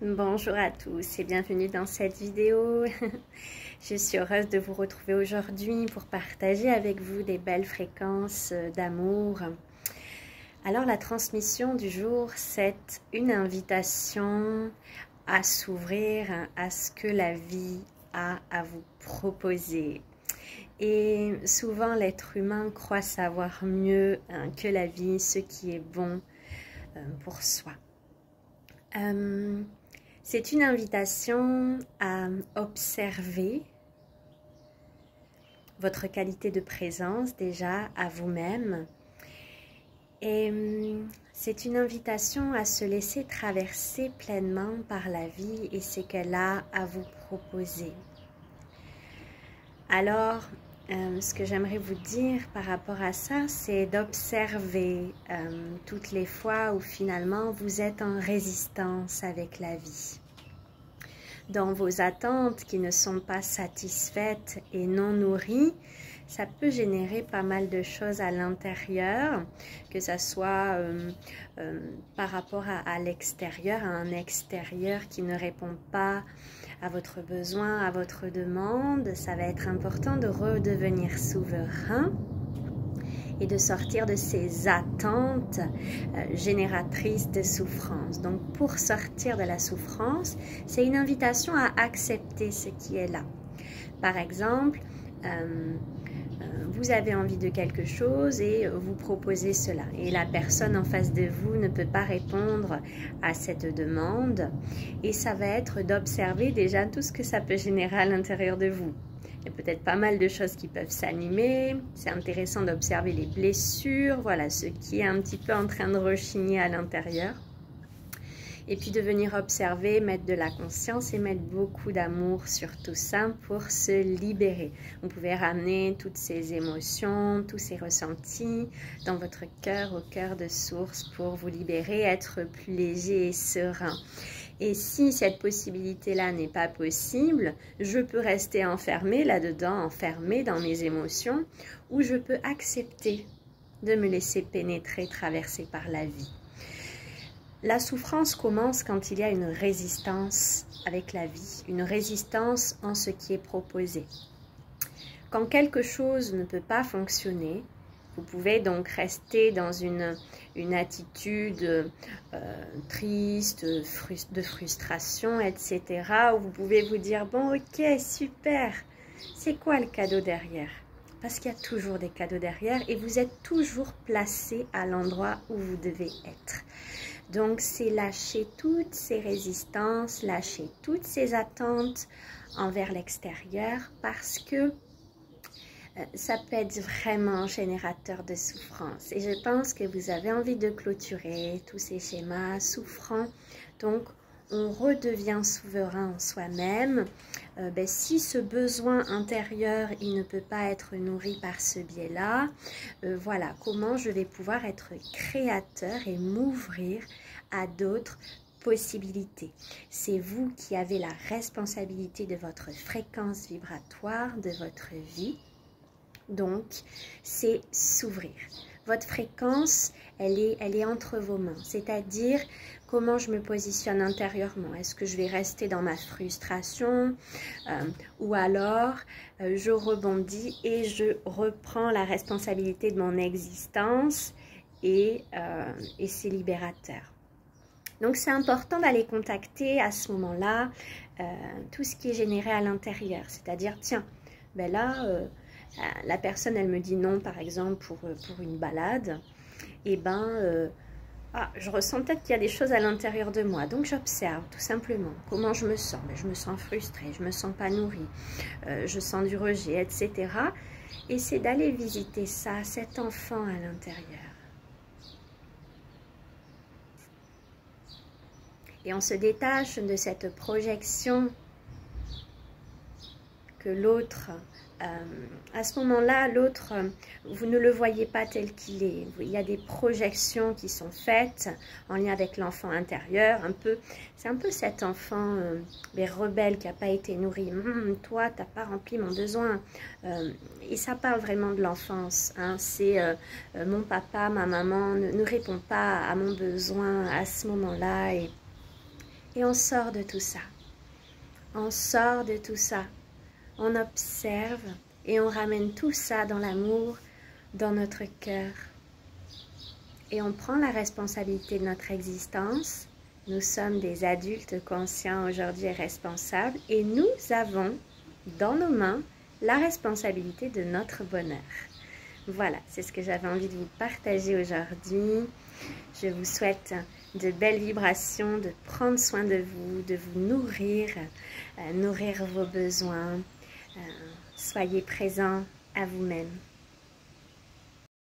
Bonjour à tous et bienvenue dans cette vidéo. Je suis heureuse de vous retrouver aujourd'hui pour partager avec vous des belles fréquences d'amour. Alors la transmission du jour, c'est une invitation à s'ouvrir à ce que la vie a à vous proposer. Et souvent l'être humain croit savoir mieux que la vie ce qui est bon pour soi. C'est une invitation à observer votre qualité de présence déjà à vous-même. Et c'est une invitation à se laisser traverser pleinement par la vie et ce qu'elle a à vous proposer. Alors, ce que j'aimerais vous dire par rapport à ça, c'est d'observer toutes les fois où finalement vous êtes en résistance avec la vie. Dans vos attentes qui ne sont pas satisfaites et non nourries, ça peut générer pas mal de choses à l'intérieur, que ça soit par rapport à l'extérieur, à un extérieur qui ne répond pas à votre besoin, à votre demande. Ça va être important de redevenir souverain et de sortir de ces attentes génératrices de souffrance. Donc pour sortir de la souffrance, c'est une invitation à accepter ce qui est là. Par exemple, vous avez envie de quelque chose et vous proposez cela. Et la personne en face de vous ne peut pas répondre à cette demande. Et ça va être d'observer déjà tout ce que ça peut générer à l'intérieur de vous. Il y a peut-être pas mal de choses qui peuvent s'animer. C'est intéressant d'observer les blessures, voilà, ce qui est un petit peu en train de rechigner à l'intérieur. Et puis de venir observer, mettre de la conscience et mettre beaucoup d'amour sur tout ça pour se libérer. Vous pouvez ramener toutes ces émotions, tous ces ressentis dans votre cœur, au cœur de source pour vous libérer, être plus léger et serein. Et si cette possibilité-là n'est pas possible, je peux rester enfermée là-dedans, enfermée dans mes émotions, ou je peux accepter de me laisser pénétrer, traverser par la vie. La souffrance commence quand il y a une résistance avec la vie, une résistance en ce qui est proposé. Quand quelque chose ne peut pas fonctionner, vous pouvez donc rester dans une attitude triste, de frustration, etc. Où vous pouvez vous dire, bon ok, super, c'est quoi le cadeau derrière? Parce qu'il y a toujours des cadeaux derrière et vous êtes toujours placé à l'endroit où vous devez être. Donc c'est lâcher toutes ces résistances, lâcher toutes ces attentes envers l'extérieur parce que ça peut être vraiment générateur de souffrance. Et je pense que vous avez envie de clôturer tous ces schémas souffrants. Donc, on redevient souverain en soi-même. Si ce besoin intérieur, il ne peut pas être nourri par ce biais-là, voilà, comment je vais pouvoir être créateur et m'ouvrir à d'autres possibilités. C'est vous qui avez la responsabilité de votre fréquence vibratoire, de votre vie. Donc, c'est s'ouvrir. Votre fréquence, elle est entre vos mains. C'est-à-dire, comment je me positionne intérieurement. Est-ce que je vais rester dans ma frustration ou alors je rebondis et je reprends la responsabilité de mon existence et c'est libérateur. Donc, c'est important d'aller contacter à ce moment-là tout ce qui est généré à l'intérieur. C'est-à-dire, tiens, ben là... la personne, elle me dit non, par exemple, pour une balade, et je ressens peut-être qu'il y a des choses à l'intérieur de moi. Donc, j'observe tout simplement comment je me sens. Je me sens frustrée, je me sens pas nourrie, je sens du rejet, etc. Et c'est d'aller visiter ça, cet enfant à l'intérieur. Et on se détache de cette projection que l'autre... à ce moment-là, l'autre, vous ne le voyez pas tel qu'il est. Il y a des projections qui sont faites en lien avec l'enfant intérieur. C'est un peu cet enfant rebelle qui n'a pas été nourri. Toi, tu n'as pas rempli mon besoin. Et ça parle vraiment de l'enfance. Hein. C'est mon papa, ma maman ne répond pas à mon besoin à ce moment-là. Et Et on sort de tout ça. On sort de tout ça. On observe et on ramène tout ça dans l'amour, dans notre cœur. Et on prend la responsabilité de notre existence. Nous sommes des adultes conscients aujourd'hui et responsables. Et nous avons dans nos mains la responsabilité de notre bonheur. Voilà, c'est ce que j'avais envie de vous partager aujourd'hui. Je vous souhaite de belles vibrations, de prendre soin de vous nourrir, nourrir vos besoins. Soyez présents à vous-même.